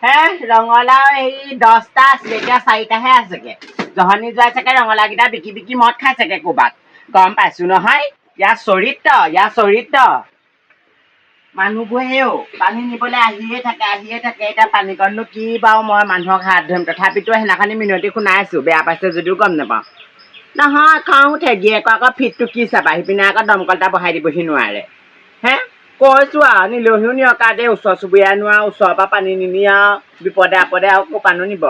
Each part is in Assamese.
হে ৰঙালাও এই 10টা আছিলে এতিয়া 4টাহে আছেগে জহনি যোৱাই চাগে ৰঙালাওকেইটা বিকি বিকি মদ খাই চাগে ক'ৰবাত গম পাইছো নহয় ইয়াৰ চৰিত্ৰ মানুহবোৰে হেও পানী নিবলৈ আহিয়ে থাকে এতিয়া পানীকণনো কি বাৰু মই মানুহক হাত ধৰিম তথাপিতো সেইদিনাখনি মিনতি শুনাই আছো বেয়া পাইছে যদিও গম নাপাওঁ নহয় খং উঠে গিয়েকৰ আকৌ ফিটটো কি চাবা সিপিনে আকৌ দমকল এটা বহাই দিবহি নোৱাৰে হে কৈছো আৰু নিলহিও নিয়কা দে ওচৰ চুবুৰীয়া নোৱা ওচৰৰ পৰা পানী নিনি আৰু বিপদে আপদে আৰু ক'পানো নিব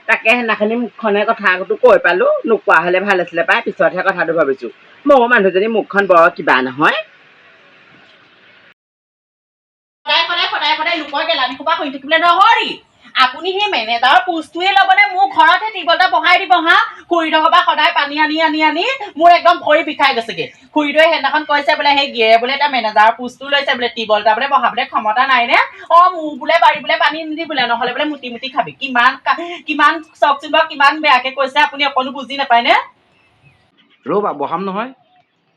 তাকে সেইদিনাখনি মুখখনে কথাটো কৈ পালো নোকোৱা হ'লে ভাল আছিলে পাই পিছতহে কথাটো ভাবিছো ময়ো মানুহজনী মুখখন বৰ কিবা নহয় সদায় লোকৰ গেলানি সোপা হৈ থাকিবলৈ নহৰি আপুনি সেই মেনেজাৰৰ পোষ্টটোৱে ল'বনে মোৰ ঘৰতহে টিবল এটা বহাই দিব হা খুৰীডোখৰ পৰা সদায় পানী আনি মোৰ একদম ভৰি বিষাই গৈছেগে খুৰীদৈ সেইদিনাখন কৈছে বোলে সেই গিয়ে বোলে এটা মেনেজাৰৰ পোষ্টটো লৈছে বোলে টিবল এটা বোলে বহাবলৈ ক্ষমতা নাই নে মোৰ বোলে বাৰী বোলে পানী নিদি বোলে নহ'লে বোলে মুটি খাবি কিমান চাওকচোন বাৰু কিমান বেয়াকে কৈছে আপুনি অকণো বুজি নাপায় নে ৰ'বা বহাম নহয়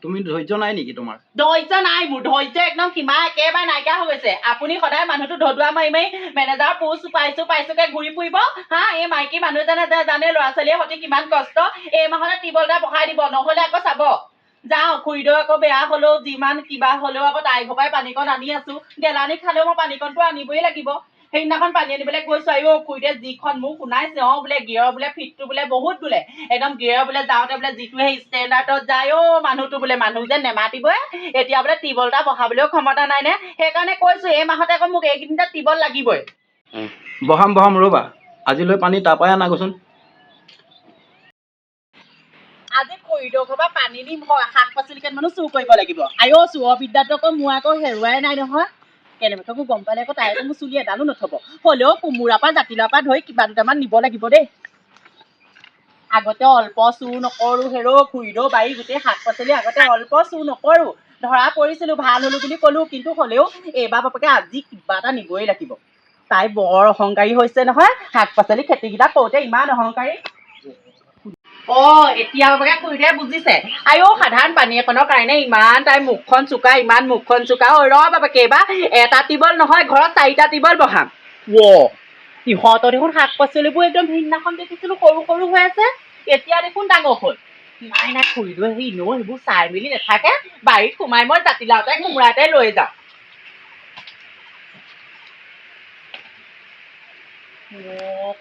তুমি ধৈৰ্য নাই নেকি তোমাৰ ধৈৰ্য নাই মোৰ ধৈৰ্য একদম সীমা একেবাৰে নাইকিয়া হৈ গৈছে আপুনি সদায় মানুহটো ধদুৱা মাৰি মেনেজাৰ পোষ্ট পাইছোকে ঘূৰি ফুৰিব হা এই মাইকী মানুহজনে জানে ল'ৰা ছোৱালীয়ে সতি কিমান কষ্ট এই মাহতে টিবল এটা বহাই দিব নহ'লে আকৌ চাব যাওঁ খুৰীদৈ আকৌ বেয়া হ'লেও যিমান কিবা হ'লেও আকৌ তাইৰ ঘৰ পৰাই পানীকণ আনি আছো গেলানি খালেও মই পানীকণটো আনিবই লাগিব সেইদিনাখন পানী আনিবলৈ গৈছো আইঅ খুৰীদৈ যিখন মোক শুনাইছে বোলে গিয়ৰ বোলে ফিটটো বোলে বহুত বোলে একদম গিয়ৰ বোলে যাওঁতে বোলে যিটো সেই ষ্টেণ্ডাৰ্ডত যায় মানুহটো বোলে মানুহ যে নেমাতিবই এতিয়া বোলে টিবল এটা বহাবলৈও ক্ষমতা নাই নে সেইকাৰণে কৈছো এই মাহতে আকৌ মোক এইকেইদিনতে টিবল লাগিবই বহাম ৰ'বা আজিলৈ পানী তাৰ পৰাই আনাগৈচোন আজি খুৰীদৈ ঘৰৰ পৰা পানী নি শাক পাচলি কেইটামানো চুৰ কৰিব লাগিব আইঅ চোৰৰ বিদ্যাটো আকৌ মোৰ আকৌ হেৰুৱাই নাই নহয় কেনেবাকৈ গম পালে আকৌ তাই আকৌ মোৰ চুলি এডালো নথব হ'লেও কোমোৰাৰ পৰা জাতিলাওৰ পৰা ধৰি কিবা দুটামান নিব লাগিব দেই আগতে অল্প চুৰ নকৰো হেৰৌ খুৰীদৈ বাৰী গোটেই শাক পাচলি আগতে অল্প চুৰ নকৰো ধৰা পৰিছিলো ভাল হলো বুলি কলো কিন্তু হ'লেও এইবাৰ বাপেকে আজি কিবা এটা নিবই লাগিব তাই বৰ অহংকাৰী হৈছে নহয় শাক পাচলি খেতিকেইটা কৰোঁতে ইমান অহংকাৰী এতিয়া বাপেকে খুৰীদৈ বুজিছে আইঅ সাধাৰণ পানী এখনৰ কাৰণে ইমান তাই মুখখন চোকা ৰ বাপেকে এইবাৰ এটা টিবল নহয় ঘৰত 4টা টিবল বহাম সিহঁতৰ দেখোন শাক পাচলিবোৰ একদম ভিন্নাখন দেখিছিলো সৰু হৈ আছে এতিয়া দেখোন ডাঙৰ হ'ল নাই খুৰীদৈ সেইবোৰ চাই মেলি নাথাকে বাৰীত সোমাই মই জাতিলাওতে কোমোৰাতে লৈ যাওঁ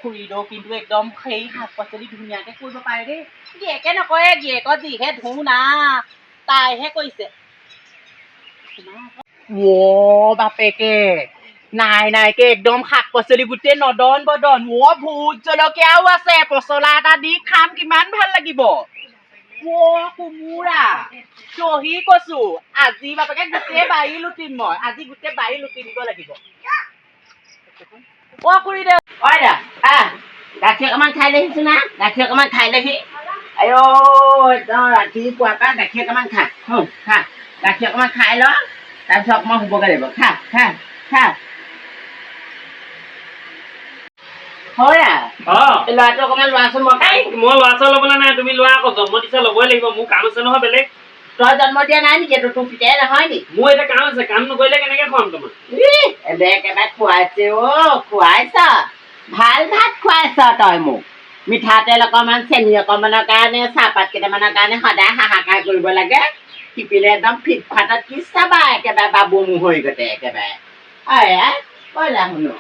খুৰীদৈ কিন্তু একদম সেই শাক পাচলি ধুনীয়াকে কৰিব পাৰে দেই গিয়েকে নকৰে গিয়েকৰ যিহে ধু না তাইহে কৰিছে বাপেকে নাইকে একদম শাক পাচলি গোটেই নদন বদন ভোট জলকীয়াও আছে পচলা এটা দি খাম কিমান ভাল লাগিব কোমোৰা চহি কচু আজি বাপেকে গোটেই বাৰী লুটিম মই আজি গোটেই বাৰী লুটি দিব লাগিব খুৰীদৈ গাখীৰ অকণমান খাই দেখিছো না গাখীৰ অকণমান খাই দেখি আইঅ একদম ৰাতিপুৱাৰ পৰা গাখীৰ অকণমান খা গাখীৰ অকণমান খাই ল তাৰপিছত অকণমান শুবগৈ লাগিব খা ল'ৰাটো অকণমান লোৱাচোন মই ল'ৰা ছোৱালী ল'বলৈ নাই তুমি লোৱা আকৌ জন্ম দিছা ল'বই লাগিব মোৰ কাম আছে নহয় বেলেগ তই জন্ম দিয়া নাই নেকি তোৰ পিতাই নহয় নি মোৰ এটা কাম আছে কাম নকৰিলে কেনেকে খুৱাম তোমাক একেবাৰে খুৱাইছে খুৱাইছ ভাল ভাত খুৱাইছ তই মোক মিঠাতেল অকণমান চেনি অকণমানৰ কাৰণে চাহপাত কেইটামানৰ কাৰণে সদায় হাহাকাৰ কৰিব লাগে সিপিনে একদম ফিট ফাটত কি চাবা একেবাৰে বাবু মুহৰি গতে একেবাৰে কয়লা শুনো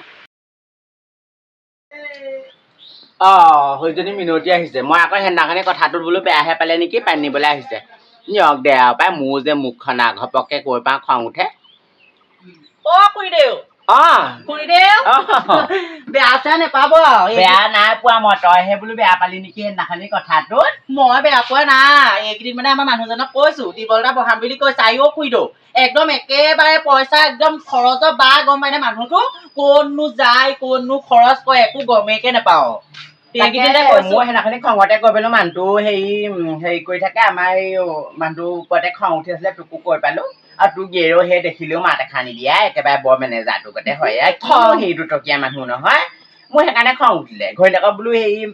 সৈজনী মিনতি আহিছে মই আকৌ সেইদিনাখনি কথাটোত বোলো বেয়াহে পালে নেকি পানী নিবলৈ আহিছে নিয়ক দে আৰু পাই মোৰ যে মুখখন ঘপককে কৈ পাওঁ খং উঠে বেয়া চেয়া নেপাব বেয়া নাই পোৱা মই তইহে বোলো বেয়া পালি নেকি সেইদিনাখনি কথাটোত মই বেয়া পোৱা নাই এইকেইদিন মানে আমাৰ মানুহজনক কৈছো টিবল এটা বহাম বুলি কৈছে আইঅ খুৰীদৈ একদম একেবাৰে পইচা একদম খৰচৰ বা গম পাই নে মানুহটো ক'তনো যায় ক'তনো খৰচ কৰে একো গমেইকে নাপাওঁ মই সেইদিনাখনি খঙতে কৈ পেলো মানুহটো হেৰি কৰি থাকে আমাৰ এই মানুহটোৰ ওপৰতে খং উঠি আছিলে তোকো কৈ পালো আৰু তোৰ গেৰো সেই দেখিলেও মাত এষাৰ নিদিয়া একেবাৰে বৰ মেনেজাৰটোৰ গতে হয় সেই দুটকীয়া মানুহ নহয় মোৰ সেইকাৰণে খং উঠিলে ঘৈণীয়েকক বোলো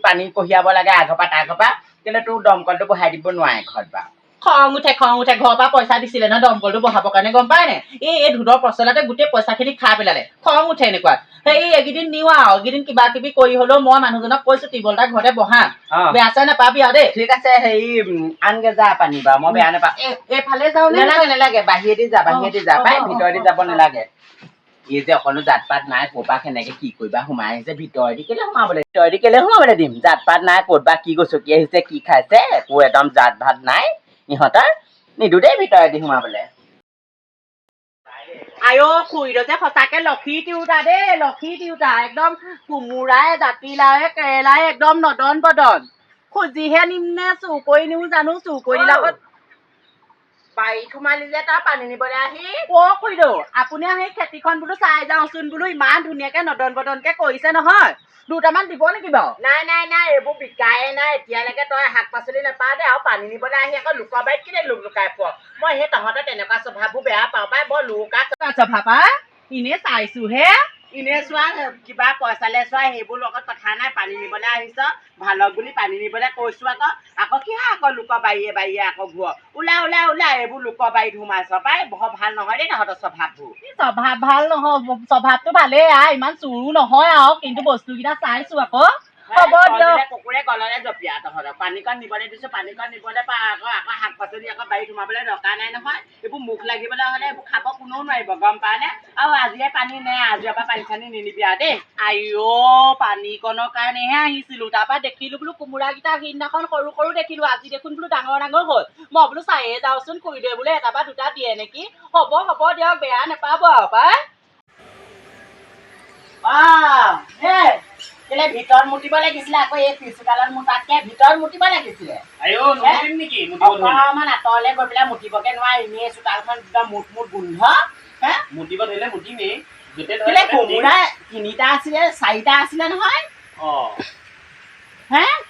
পানী কঢ়িয়াব লাগে আঘৰ পৰা তাৰ ঘৰ পৰা কেলে তোৰ দমকলটো বহাই দিব নোৱাৰে ঘৰত বা খং উঠে ঘৰৰ পৰা পইচা দিছিলে নহয় দমকলটো বহাবৰ কাৰণে গম পায় নে এই ধুদৰ পচলাতে গোটেই পইচাখিনি খাই পেলালে খং উঠে এনেকুৱা সেই এইকেইদিন নিওঁ আৰু এইকেইদিন কিবা কিবি কৰি হলেও মই মানুহজনক কৈছো টিবল এটা ঘৰতে বহাম বেয়া চেয়া নাপাবি আৰু দেই ঠিক আছে হেৰি আনগে যা পানী বাৰু মই বেয়া নাপাওঁ এইফালে যাওঁ নালাগে বাহিৰেদি যা পাই ভিতৰেদি যাব নালাগে এই যে অকণো জাত পাত নাই ক'ৰবা কেনেকে কি কৰিবা সোমাই আহিছে ভিতৰেদি কেলে সোমাবলৈ দিম জাত পাত নাই ক'তবা কি গছকি আহিছে কি খাইছে একো একদম জাত ভাত নাই ইহঁতৰ নিদো দেই ভিতৰেদি সোমাবলৈ আইঅ খুৰীদ যে সঁচাকে লক্ষী তিৰোতা দেই লক্ষী তিৰোতা একদম কোমোৰাই জাতিলাওৱে কেৰেলাই একদম নদন বদন খুজিহে নিম নে চুৰ কৰি নিও জানো চুৰ কৰি দিলে আকৌ বাৰীত সোমালি যে তই পানী নিবলৈ আহি খুৰীদ আপুনি আহি খেতিখন বোলো চাই যাওঁচোন বোলো ইমান ধুনীয়াকে নদন বদনকে কৰিছে নহয় দুটামান দিব নেকি বাৰু নাই এইবোৰ বিকায়ে নাই এতিয়ালৈকে তই শাক পাচলি নাপাওঁ দে আৰু পানী নিবলৈ আহি আকৌ লোকৰ বাৰীত কেলে লুকাই পোৱা মই সেই তহঁতে তেনেকুৱা স্বভাৱবোৰ বেয়া পাওঁ পাই বৰ লোকা ভাপা এনে চাইছোহে এনে চোৱা কিবা পইচালে চোৱা সেইবোৰ লগত কথা নাই পানী নিবলৈ আহিছ ভালক বুলি পানী নিবলৈ কৈছো আকৌ কি আকৌ লোকৰ বাৰীয়ে আকৌ ঘূৰ ওলা এইবোৰ লোকৰ বাৰীত সোমাইছ পাই বৰ ভাল নহয় দেই তহঁতৰ স্বভাৱবোৰ স্বভাৱ ভাল নহয় স্বভাৱটো ভালেই ইমান চুৰো নহয় আৰু কিন্তু বস্তুকেইটা চাইছো আকৌ হ'ব দিয়ক কুকুৰে গললে জপিয়া তহঁতক পানীকণ নিবলৈ দিছো পানীকণ নিবলৈ পা আকৌ শাক পাচলি আকৌ বাৰীত সোমাবলৈ দৰকাৰ নাই নহয় এইবোৰ মুখ লাগিবলৈ হ'লে এইবোৰ খাব কোনেও নোৱাৰিব গম পায় নে আৰু আজিয়ে পানী নাই আজিৰ পৰা পানী চানী নিনিবি আৰু দেই আইঅ পানীকণৰ কাৰণেহে আহিছিলো তাৰপৰা দেখিলো বোলো কোমোৰাকেইটা সিদিনাখন সৰু দেখিলো আজি দেখোন বোলো ডাঙৰ হ'ল মই বোলো চায়ে যাওঁচোন খুৰীদে বোলে এটা বা দুটা দিয়ে নেকি হ'ব দিয়ক বেয়া নাপাব আৰু পাই কেলে ভিতৰত মুতিব লাগিছিলে আকৌ এই পিছুকালত মুতাতকে ভিতৰত মুতিব লাগিছিলে অকণমান আঁতৰলে গৈ পেলাই মুতিবকে নোৱাৰি এনেই চোতালখন কিবা মুঠ গোন্ধ মুতিব ধৰিলে মুতিমেই কোমোৰা 3টা আছিলে 4টা আছিলে নহয়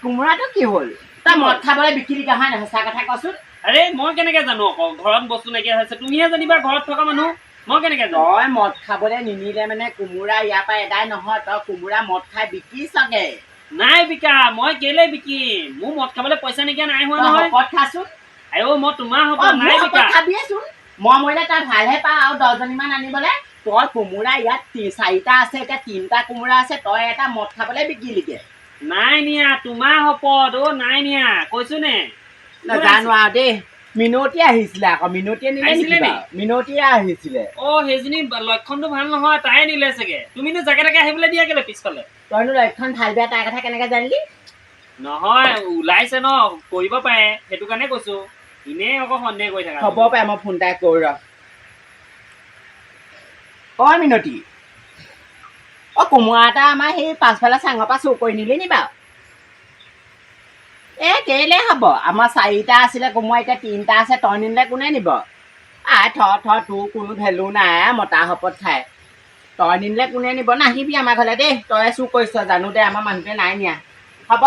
কোমোৰাটো কি হ'ল তই মদ খাবলৈ বিক্ৰী দিগা হয় নহয় সঁচা কথা কচোন আৰে মই কেনেকে জানো আকৌ ঘৰত বস্তু নাইকিয়া হৈছে তুমিহে জানিবা ঘৰত থকা মানুহ মই কেনেকে জানো তই মদ খাবলৈ নিনিলে মানে কোমোৰা ইয়াৰ পৰা এদাই নহয় তই কোমোৰা মদ খাই বিকি চাগে নাই বিকা মই কেলে বিকিম মোৰ মদ খাবলৈ পইচা নাইকিয়া নাই হোৱা নহয় শপত খাচোন মই তোমাৰ হ'ব নাই বিকা খাবিয়েচোন মই মৰিলে তই ভালহে পা আৰু 10জনীমান আনিবলৈ তই কোমোৰা ইয়াত 4টা আছে এতিয়া 3টা কোমোৰা আছে তই এটা মদ খাবলৈ বিকিলিগে নাই নিয়া তোমাৰ শপত নাই নিয়া কৈছো নে নাজানো আৰু দেই মিনতি আহিছিলে আকৌ মিনতিয়ে নিলে নেকি মিনতিয়ে আহিছিলে সেইজনী লক্ষণটো ভাল নহয় তাই নিলে চাগে তুমিনো জাকে তাকে আহিবলৈ দিয়া কেলে পিছফালে তইনো লক্ষণ ভাল বেয়া তাৰ কথা কেনেকে জানিলি নহয় ওলাইছে ন কৰিব পাৰে সেইটো কাৰণে কৈছো এনেই আকৌ সন্দেহ কৰি থাকা হ'ব পাৰে মই ফোন এটা কৰো মিনতি কোমোৰা এটা আমাৰ সেই পাছফালে চাঙৰ পৰা চুৰ কৰি নিলি নি বাৰু কেলে হ'ব আমাৰ 4টা আছিলে কোমোৰা এতিয়া 3টা আছে তই নিলে কোনে নিব তোৰ কোনো ভেলু নাই মতা শপত খাই তই নিলে কোনে নিব নাহিবি আমাৰ ঘৰলৈ দেই তই চুৰ কৰিছ জানো দে আমাৰ মানুহটোৱে নাই নিয়া হ'ব